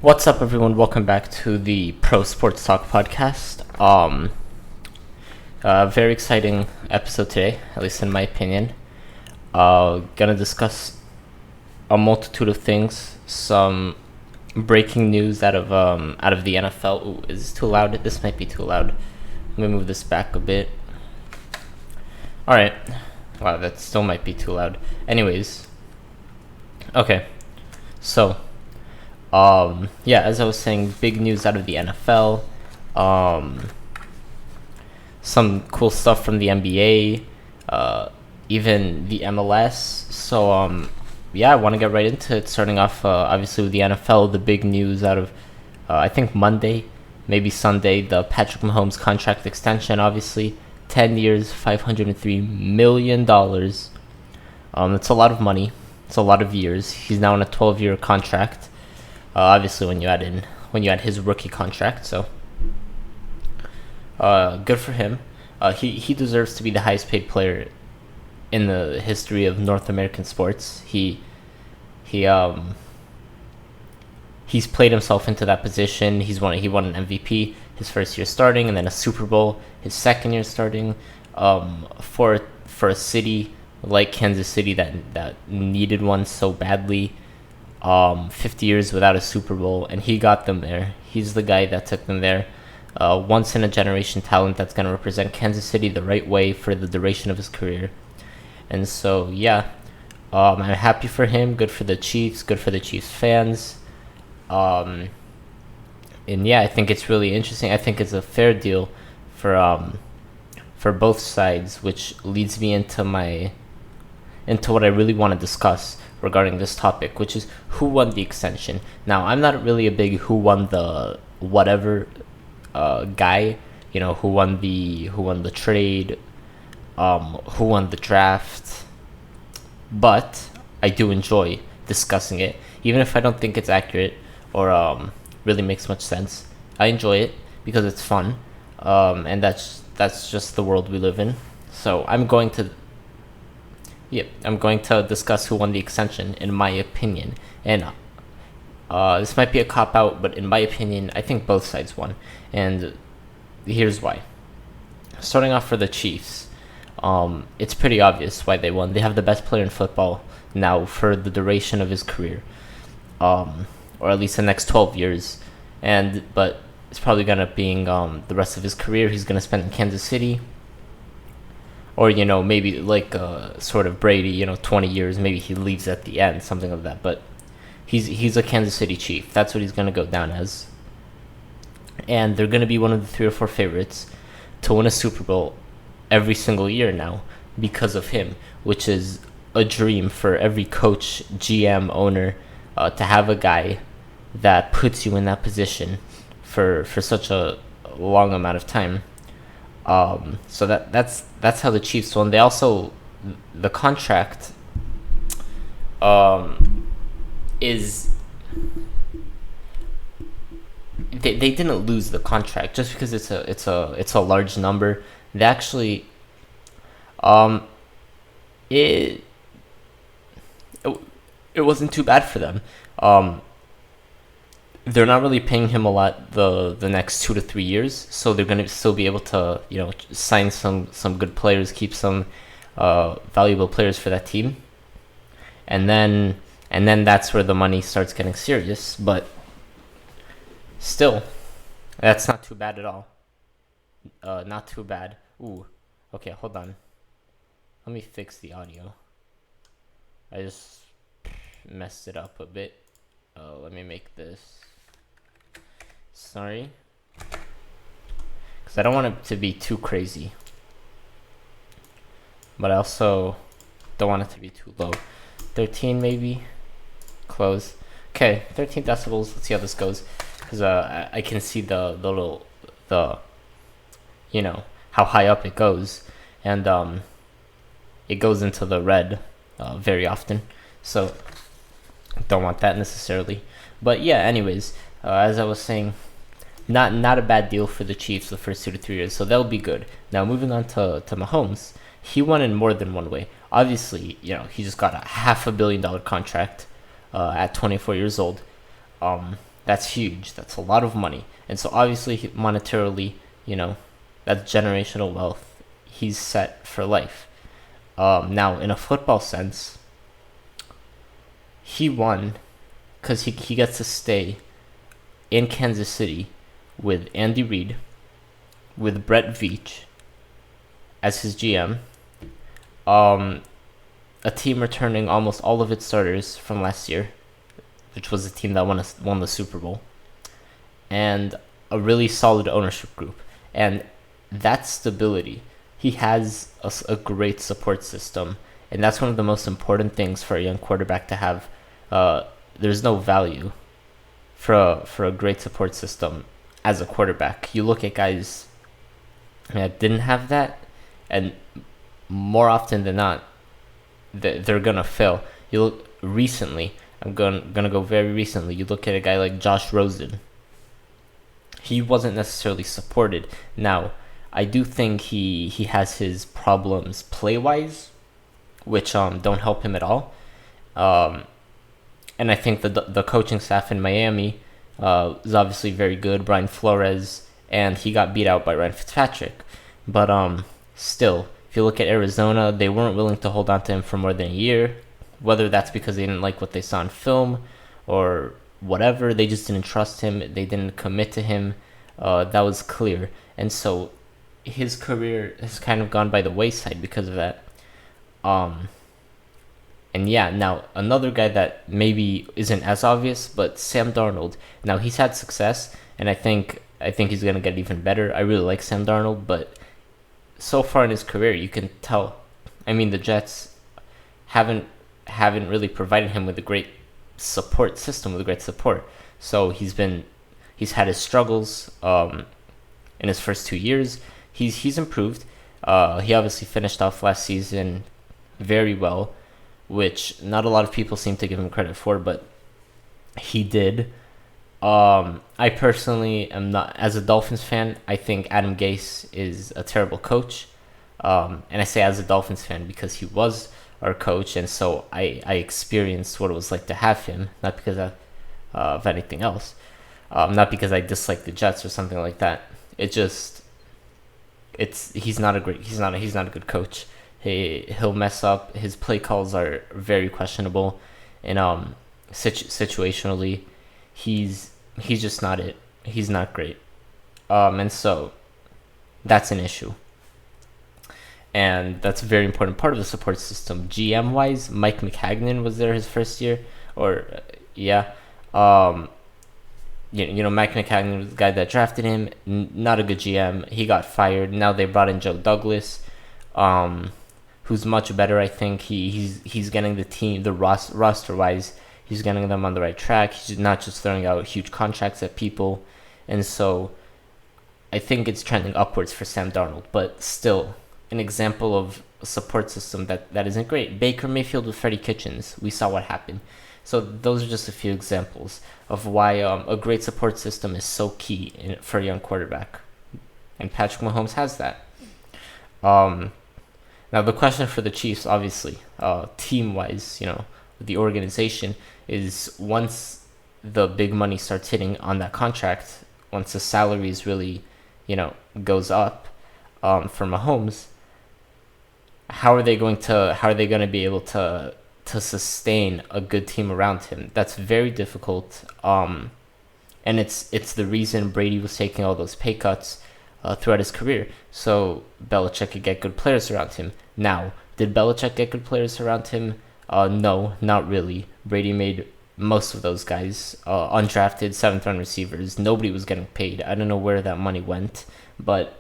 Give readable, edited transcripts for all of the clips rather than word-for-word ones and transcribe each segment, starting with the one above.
What's up, everyone? Welcome back to the Pro Sports Talk podcast. Very exciting episode today, at least in my opinion. Gonna discuss a multitude of things. Some breaking news out of the NFL. Ooh, is this too loud? This might be too loud. Let me move this back a bit. All right. Wow, that still might be too loud. Anyways, okay. So. As I was saying, big news out of the NFL. Some cool stuff from the NBA, even the MLS. So, I want to get right into it. Starting off, obviously, with the NFL, the big news out of, I think, Monday, maybe Sunday, the Patrick Mahomes contract extension, obviously. 10 years, $503 million. It's a lot of money. It's a lot of years. He's now on a 12-year contract. Obviously, when you add his rookie contract, so good for him. He deserves to be the highest paid player in the history of North American sports. He's played himself into that position. He won an MVP his first year starting, and then a Super Bowl his second year starting. For a city like Kansas City that needed one so badly. 50 years without a Super Bowl, and he got them there. He's the guy that took them there. Once in a generation talent that's going to represent Kansas City the right way for the duration of his career. And so, I'm happy for him. Good for the Chiefs. Good for the Chiefs fans. I think it's really interesting. I think it's a fair deal for both sides, which leads me into what I really want to discuss regarding this topic, which is who won the extension. Now, I'm not really a big who won the whatever guy, who won the trade, who won the draft, but I do enjoy discussing it, even if I don't think it's accurate or really makes much sense. I enjoy it because it's fun, and that's just the world we live in. So I'm going to discuss who won the extension, in my opinion. And this might be a cop-out, but in my opinion, I think both sides won. And here's why. Starting off for the Chiefs, it's pretty obvious why they won. They have the best player in football now for the duration of his career, or at least the next 12 years. But it's probably going to be the rest of his career he's going to spend in Kansas City. Or, maybe like sort of Brady, 20 years, maybe he leaves at the end, something like that. But he's a Kansas City Chief. That's what he's going to go down as. And they're going to be one of the 3 or 4 favorites to win a Super Bowl every single year now because of him, which is a dream for every coach, GM, owner, to have a guy that puts you in that position for such a long amount of time. So that's how the Chiefs won. They also, the contract is they didn't lose the contract just because it's a large number. They actually it wasn't too bad for them. They're not really paying him a lot the next 2 to 3 years, so they're gonna still be able to sign some good players, keep some valuable players for that team, and then that's where the money starts getting serious. But still, that's not too bad at all. Not too bad. Ooh, okay, hold on. Let me fix the audio. I just messed it up a bit. Let me make this. Sorry, because I don't want it to be too crazy, but I also don't want it to be too low. 13 maybe, close. Okay, 13 decibels. Let's see how this goes, because I can see the how high up it goes, and it goes into the red very often, so don't want that necessarily. But anyways, as I was saying, not a bad deal for the Chiefs the first 2 to 3 years, so they'll be good. Now moving on to Mahomes, he won in more than one way. Obviously, he just got a $500 million contract at 24 years old. That's huge. That's a lot of money. And so obviously monetarily, you know, that's generational wealth. He's set for life. Now, in a football sense, he won because he gets to stay in Kansas City with Andy Reid, with Brett Veach as his GM, a team returning almost all of its starters from last year, which was the team that won the Super Bowl, and a really solid ownership group. And that stability, he has a great support system, and that's one of the most important things for a young quarterback to have. There's no value for a great support system as a quarterback. You look at guys that didn't have that, and more often than not, they're gonna fail. You look recently. I'm gonna go very recently. You look at a guy like Josh Rosen. He wasn't necessarily supported. Now, I do think he has his problems play wise, which don't help him at all. And I think the coaching staff in Miami is obviously very good. Brian Flores, and he got beat out by Ryan Fitzpatrick. But still, if you look at Arizona, they weren't willing to hold on to him for more than a year. Whether that's because they didn't like what they saw in film or whatever, they just didn't trust him. They didn't commit to him. That was clear. And so his career has kind of gone by the wayside because of that. And yeah, now another guy that maybe isn't as obvious, but Sam Darnold. Now he's had success, and I think he's gonna get even better. I really like Sam Darnold, but so far in his career, you can tell. I mean, the Jets haven't really provided him with a great support system, with great support. So he's had his struggles in his first 2 years. He's improved. He obviously finished off last season very well, which not a lot of people seem to give him credit for, but he did. I personally am not, as a Dolphins fan, I think Adam Gase is a terrible coach. And I say as a Dolphins fan because he was our coach, and so I experienced what it was like to have him, not because of anything else. Not because I dislike the Jets or something like that. He's not a good coach. He'll mess up. His play calls are very questionable, and situationally, he's just not it. He's not great, and so that's an issue, and that's a very important part of the support system. GM wise, Mike McCagnon was there his first year, or yeah, Mike McCagnon was the guy that drafted him. Not a good GM. He got fired. Now they brought in Joe Douglas, who's much better. I think he's getting the team, the roster wise, he's getting them on the right track. He's not just throwing out huge contracts at people, and so I think it's trending upwards for Sam Darnold. But still, an example of a support system that isn't great. Baker Mayfield with Freddie Kitchens, we saw what happened. So those are just a few examples of why a great support system is so key for a young quarterback, and Patrick Mahomes has that. Now the question for the Chiefs, obviously, team-wise, the organization, is once the big money starts hitting on that contract, once the salaries really, goes up for Mahomes, how are they going to be able to sustain a good team around him? That's very difficult. And it's the reason Brady was taking all those pay cuts throughout his career, so Belichick could get good players around him. Now, did Belichick get good players around him? No, not really. Brady made most of those guys undrafted 7th-round receivers. Nobody was getting paid. I don't know where that money went, but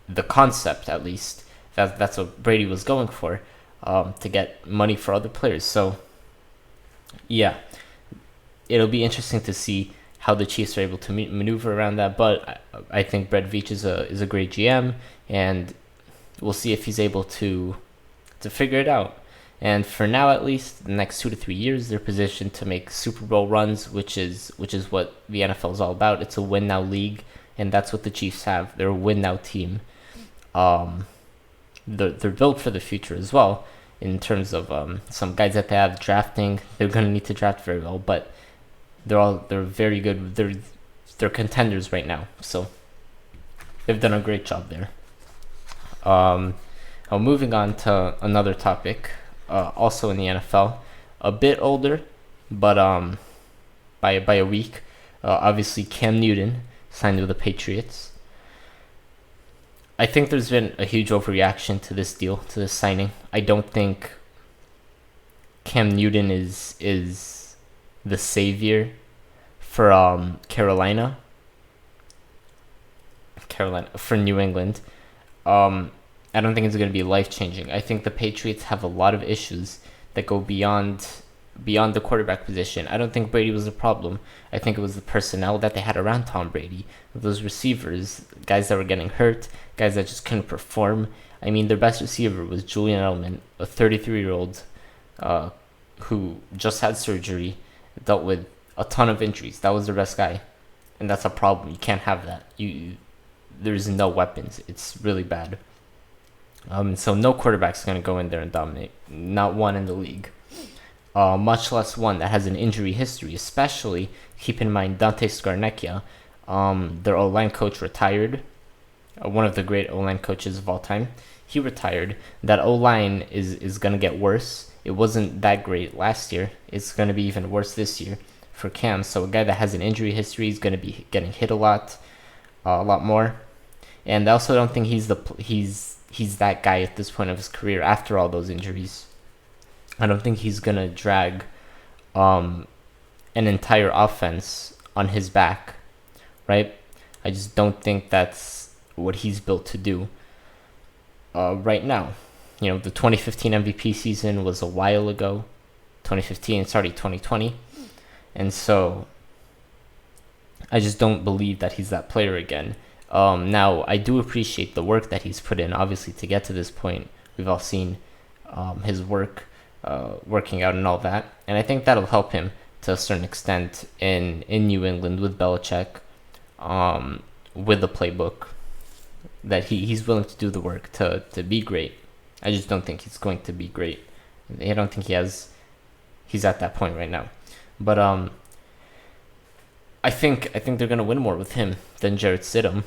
the concept, at least, that's what Brady was going for, to get money for other players. So, yeah, it'll be interesting to see how the Chiefs are able to maneuver around that. But I think Brett Veach is a great GM, and we'll see if he's able to figure it out. And for now, at least, the next 2 to 3 years, they're positioned to make Super Bowl runs, which is what the NFL is all about. It's a win now league, and that's what the Chiefs have. They're a win now team. They're built for the future as well, in terms of some guys that they have drafting. They're going to need to draft very well, but they're very good. They're contenders right now. So they've done a great job there. Moving on to another topic, also in the NFL, a bit older, but by a week. Obviously, Cam Newton signed with the Patriots. I think there's been a huge overreaction to this deal, to this signing. I don't think Cam Newton is the savior for Carolina for New England. I don't think it's going to be life changing. I think the Patriots have a lot of issues that go beyond the quarterback position. I don't think Brady was a problem. I think it was the personnel that they had around Tom Brady. Those receivers, guys that were getting hurt, guys that just couldn't perform. I mean, their best receiver was Julian Edelman, a 33-year-old who just had surgery, dealt with a ton of injuries. That was their best guy, and that's a problem. You can't have that. There's no weapons. It's really bad. So no quarterback's going to go in there and dominate. Not one in the league. Much less one that has an injury history, especially keep in mind Dante Scarnecchia, their O-line coach, retired. One of the great O-line coaches of all time. He retired. That O-line is going to get worse. It wasn't that great last year. It's going to be even worse this year for Cam. So a guy that has an injury history is going to be getting hit a lot more. And I also don't think he's that guy at this point of his career after all those injuries. I don't think he's going to drag an entire offense on his back, right? I just don't think that's what he's built to do right now. You know, the 2015 MVP season was a while ago. 2020. And so I just don't believe that he's that player again. Now, I do appreciate the work that he's put in, obviously, to get to this point. We've all seen his work, working out and all that. And I think that'll help him to a certain extent in New England with Belichick, with the playbook, that he's willing to do the work to be great. I just don't think he's going to be great. I don't think he's at that point right now. But I think they're going to win more with him than Jarrett Stidham.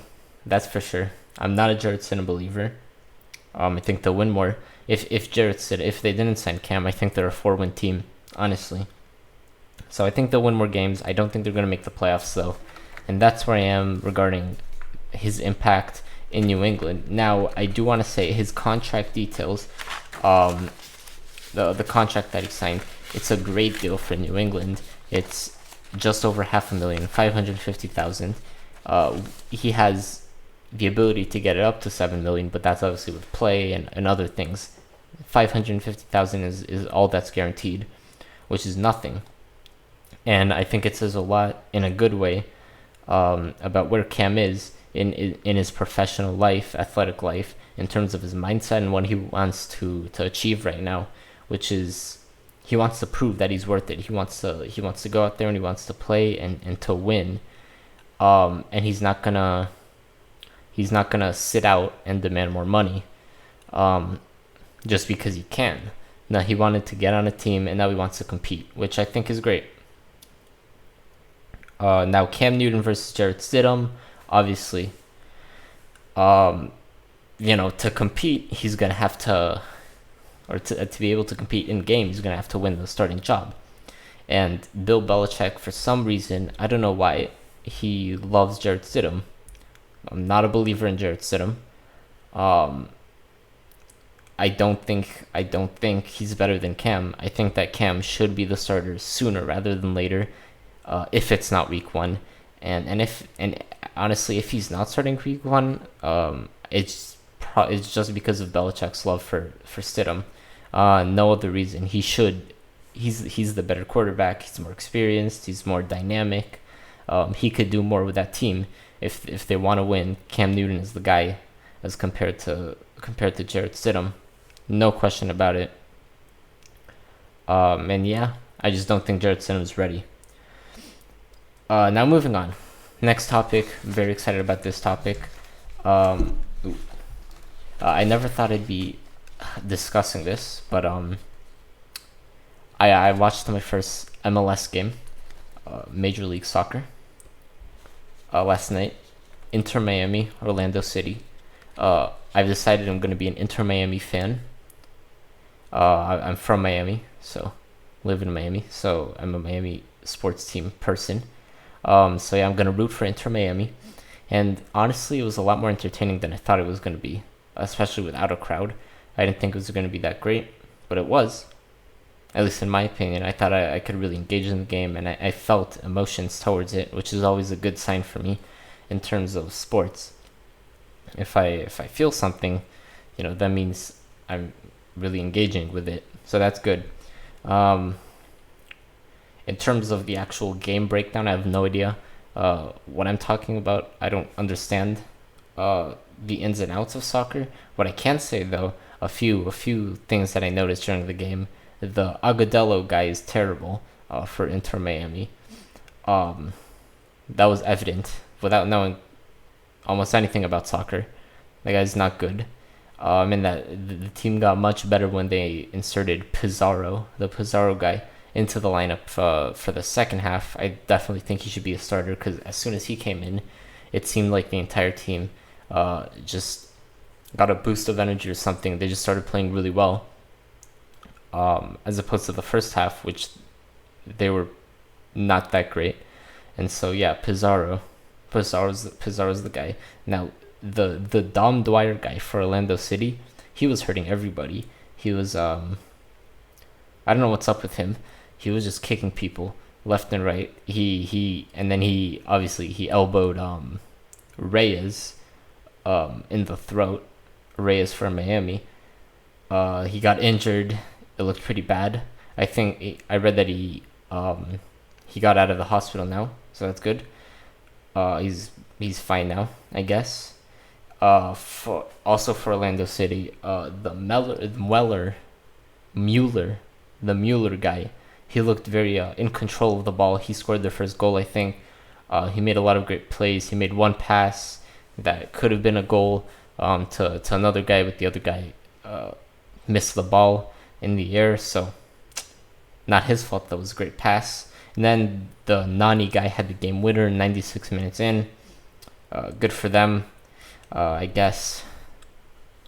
That's for sure. I'm not a Jarrett Stidham believer. I think they'll win more. If they didn't sign Cam, I think they're a 4-win team, honestly. So I think they'll win more games. I don't think they're going to make the playoffs, though. And that's where I am regarding his impact in New England. Now, I do want to say his contract details, the contract that he signed, it's a great deal for New England. It's just over $500,000, $550,000. He has the ability to get it up to $7 million, but that's obviously with play and other things. $550,000 is all that's guaranteed, which is nothing. And I think it says a lot in a good way about where Cam is in his professional life, athletic life, in terms of his mindset and what he wants to achieve right now, which is he wants to prove that he's worth it. He wants to go out there and he wants to play and to win. And he's not gonna sit out and demand more money just because he can. No, he wanted to get on a team and now he wants to compete, which I think is great. Now Cam Newton versus Jarrett Stidham, obviously, to compete, he's gonna have to, or to be able to compete in games, he's gonna have to win the starting job. And Bill Belichick, for some reason, I don't know why, he loves Jarrett Stidham. I'm not a believer in Jarrett Stidham. I don't think he's better than Cam. I think that Cam should be the starter sooner rather than later, if it's not week 1. And honestly, if he's not starting week 1, it's just because of Belichick's love for Stidham. No other reason. He's the better quarterback. He's more experienced. He's more dynamic. He could do more with that team if they want to win. Cam Newton is the guy as compared to Jarrett Stidham. No question about it. And yeah, I just don't think Jarrett Stidham is ready. Now moving on. Next topic. I'm very excited about this topic. I never thought I'd be discussing this, but I watched my first MLS game. Major League Soccer last night. Inter Miami, Orlando City. I've decided I'm going to be an Inter Miami fan. I'm from Miami, so live in Miami, so I'm a Miami sports team person. So yeah, I'm going to root for Inter Miami. And honestly, it was a lot more entertaining than I thought it was going to be, especially without a crowd. I didn't think it was going to be that great, but it was. At least in my opinion, I thought I could really engage in the game, and I felt emotions towards it, which is always a good sign for me in terms of sports. If I feel something, that means I'm really engaging with it. So that's good. In terms of the actual game breakdown, I have no idea what I'm talking about. I don't understand the ins and outs of soccer. What I can say though, a few things that I noticed during the game. The Agudelo guy is terrible for Inter Miami. That was evident without knowing almost anything about soccer. The guy's not good. And that the team got much better when they inserted Pizarro, the Pizarro guy, into the lineup for the second half. I definitely think he should be a starter because as soon as he came in, it seemed like the entire team just got a boost of energy or something. They just started playing really well, as opposed to the first half, which they were not that great. And so yeah, Pizarro's the guy. Now the Dom Dwyer guy for Orlando City, he was hurting everybody. He was I don't know what's up with him. He was just kicking people left and right. And then he obviously elbowed Reyes in the throat. Reyes for Miami. He got injured. It looked pretty bad. I read that he got out of the hospital now, so that's good. He's fine now, I guess. For Orlando City, the Mueller guy, he looked very in control of the ball. He scored their first goal, I think. He made a lot of great plays. He made one pass that could have been a goal to another guy, but the other guy missed the ball in the air, so not his fault. That was a great pass. And then the Nani guy had the game winner 96 minutes in. Good for them, I guess.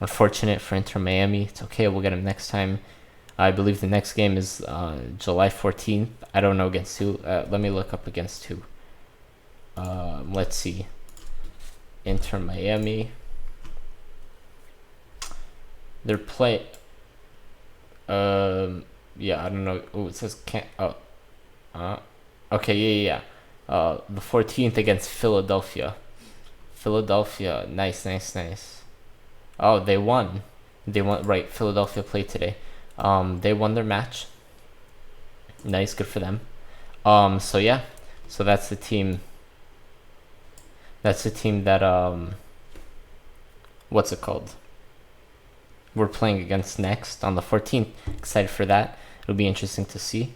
Unfortunate for Inter Miami. It's okay, we'll get him next time. I believe the next game is July 14th. I don't know against who. Let me look up against who. Let's see. Inter Miami. They're play. Yeah, I don't know. Oh, it says can't. Oh. Okay, yeah. The 14th against Philadelphia. Philadelphia, nice. Oh, they won. Right, Philadelphia played today. They won their match. Nice, good for them. So yeah, so that's the team. That's the team that what's it called? We're playing against next on the 14th. Excited for that. It'll be interesting to see.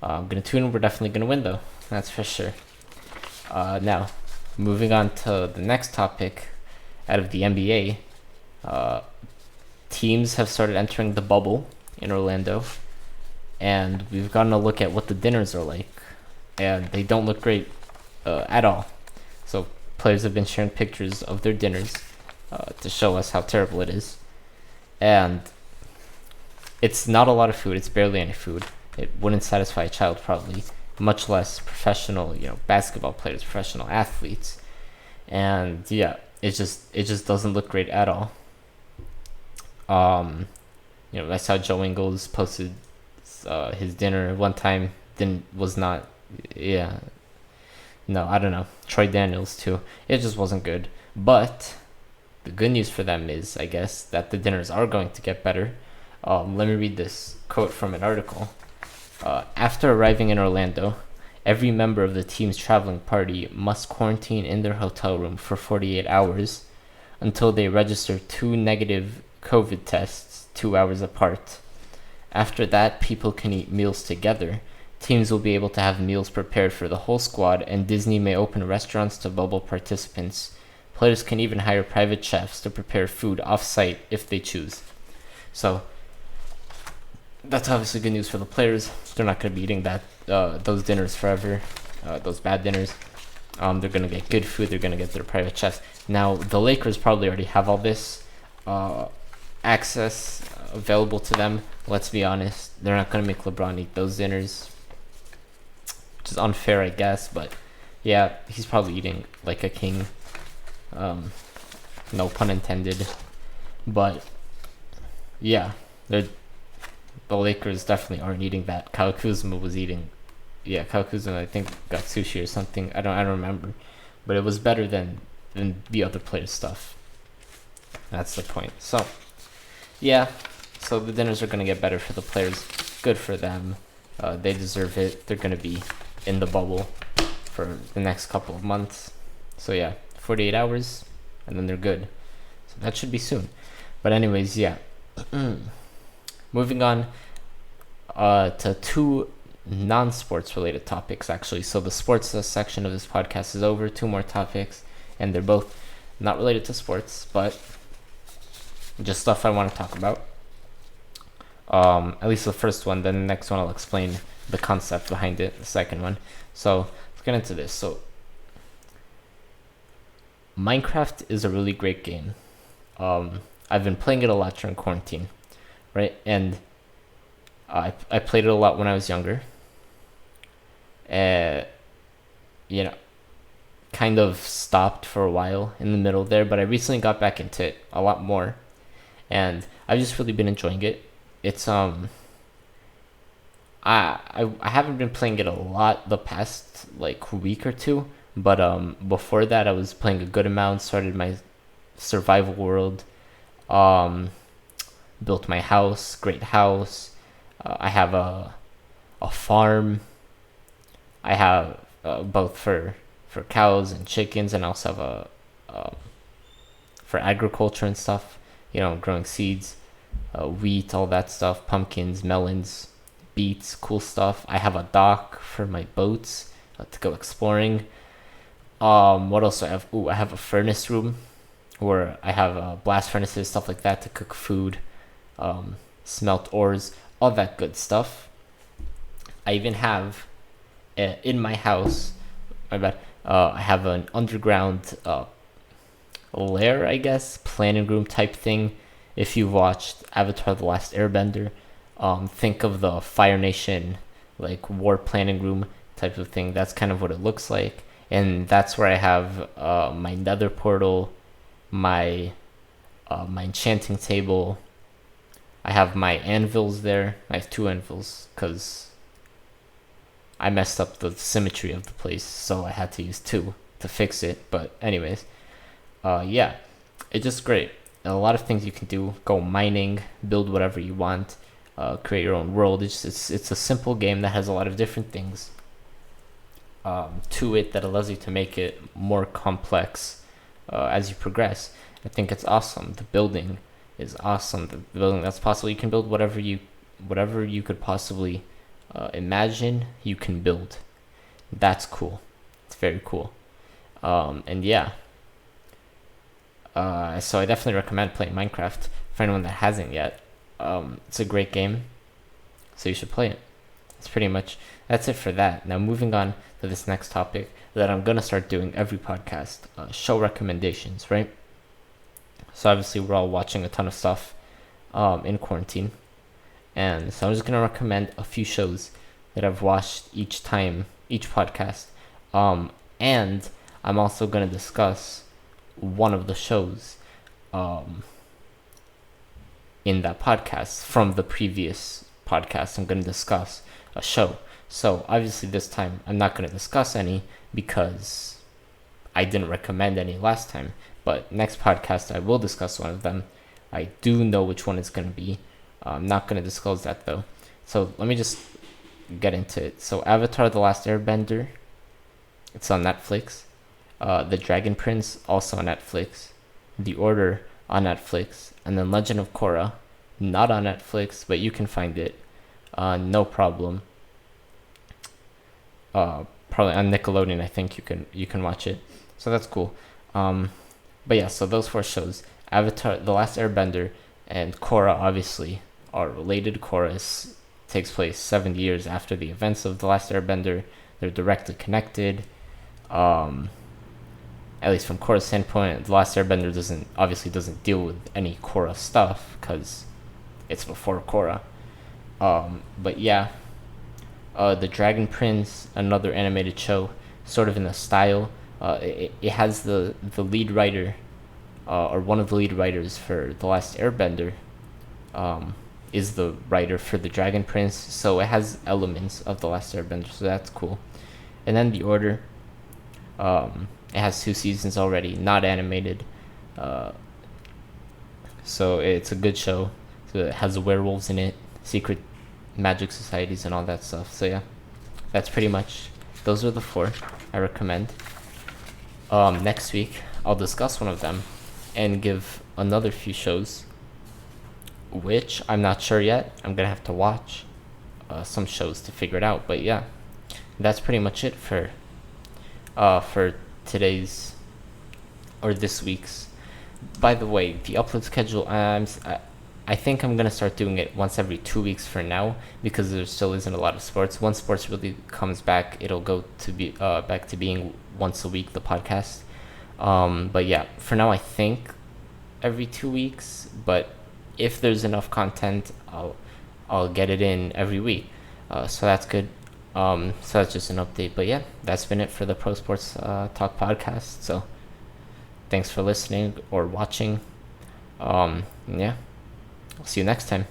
I'm gonna tune in. We're definitely gonna win though. That's for sure. Now, moving on to the next topic, out of the NBA, teams have started entering the bubble in Orlando, and we've gotten a look at what the dinners are like, and they don't look great at all. So players have been sharing pictures of their dinners to show us how terrible it is, and it's not a lot of food. It's barely any food. It wouldn't satisfy a child probably, much less professional, basketball players, professional athletes. And yeah, it just doesn't look great at all. I saw Joe Ingles posted his dinner one time. Yeah. No, I don't know. Troy Daniels too. It just wasn't good. But the good news for them is, I guess, that the dinners are going to get better. Let me read this quote from an article. After arriving in Orlando, every member of the team's traveling party must quarantine in their hotel room for 48 hours until they register 2 negative COVID tests 2 hours apart. After that, people can eat meals together. Teams will be able to have meals prepared for the whole squad, and Disney may open restaurants to bubble participants. Players can even hire private chefs to prepare food off-site if they choose. So that's obviously good news for the players. They're not going to be eating those dinners forever. those bad dinners. They're gonna get good food. They're gonna get their private chefs. Now the Lakers probably already have all this access available to them. Let's be honest, they're not gonna make LeBron eat those dinners, which is unfair, I guess. But yeah, he's probably eating like a king. No pun intended. But yeah, the Lakers definitely aren't eating that. Kyle Kuzma was eating. Yeah, Kyle Kuzma I think got sushi or something. I don't remember, but it was better than the other players' stuff. That's the point. So yeah, so the dinners are gonna get better for the players. Good for them. They deserve it. They're gonna be in the bubble for the next couple of months. So yeah, 48 hours, and then they're good. So that should be soon. But anyways, yeah. Moving on to two non-sports related topics, actually. So the sports section of this podcast is over. Two more topics, and they're both not related to sports, but just stuff I want to talk about. At least the first one. Then the next one I'll explain the concept behind it. The second one. So let's get into this. So Minecraft is a really great game. I've been playing it a lot during quarantine, right? And I played it a lot when I was younger. You know, kind of stopped for a while in the middle there, but I recently got back into it a lot more, and I've just really been enjoying it. It's I haven't been playing it a lot the past like week or two, but before that I was playing a good amount. Started my survival world, built my house, great house. I have a farm. I have both for cows and chickens, and I also have for agriculture and stuff. Growing seeds, wheat, all that stuff, pumpkins, melons, beets, cool stuff. I have a dock for my boats to go exploring. What else do I have? I have a furnace room where I have blast furnaces, stuff like that to cook food, smelt ores, all that good stuff. I even have in my house, I have an underground lair, I guess, planning room type thing. If you watched Avatar: The Last Airbender, think of the Fire Nation like war planning room type of thing. That's kind of what it looks like, and that's where I have my Nether portal, my enchanting table. I have my anvils there. I have 2 anvils because I messed up the symmetry of the place, so I had to use 2 to fix it. But anyways, yeah, it's just great. A lot of things you can do. Go mining, build whatever you want, create your own world. It's a simple game that has a lot of different things to it that allows you to make it more complex as you progress. I think it's awesome. The building is awesome. The building that's possible. You can build whatever you could possibly imagine. You can build. That's cool. It's very cool. And yeah. So I definitely recommend playing Minecraft for anyone that hasn't yet. It's a great game, so you should play it. That's it for that. Now moving on to this next topic that I'm gonna start doing every podcast, show recommendations, right? So obviously we're all watching a ton of stuff in quarantine, and so I'm just gonna recommend a few shows that I've watched each podcast, and I'm also gonna discuss one of the shows in that podcast from the previous podcast. I'm going to discuss a show. So obviously this time I'm not going to discuss any because I didn't recommend any last time, but next podcast I will discuss one of them. I do know which one it's going to be. I'm not going to disclose that though. So let me just get into it. So Avatar: The Last Airbender, it's on Netflix. The Dragon Prince, also on Netflix. The Order, on Netflix. And then Legend of Korra, not on Netflix, but you can find it. No problem. Probably on Nickelodeon, I think you can watch it. So that's cool. But yeah, so those 4 shows, Avatar: The Last Airbender, and Korra, obviously, are related. Korra takes place 70 years after the events of The Last Airbender. They're directly connected. At least from Korra's standpoint, The Last Airbender doesn't deal with any Korra stuff because it's before Korra. But yeah, the Dragon Prince, another animated show, sort of in the style. It has the lead writer, or one of the lead writers for The Last Airbender, is the writer for the Dragon Prince, so it has elements of The Last Airbender, so that's cool. And then The Order, it has 2 seasons already, not animated, so it's a good show. So it has the werewolves in it, secret magic societies, and all that stuff. So yeah, that's pretty much, those are the 4 I recommend. Next week I'll discuss one of them and give another few shows, which I'm not sure yet. I'm gonna have to watch some shows to figure it out. But yeah, that's pretty much it for today's or this week's. By the way, the upload schedule, I think I'm gonna start doing it once every 2 weeks for now, because there still isn't a lot of sports. Once sports really comes back, it'll go to be back to being once a week, the podcast. But yeah, for now I think every 2 weeks. But if there's enough content, I'll get it in every week. So that's good. So that's just an update. But yeah, that's been it for the Pro Sports Talk podcast. So thanks for listening or watching. Yeah, I'll see you next time.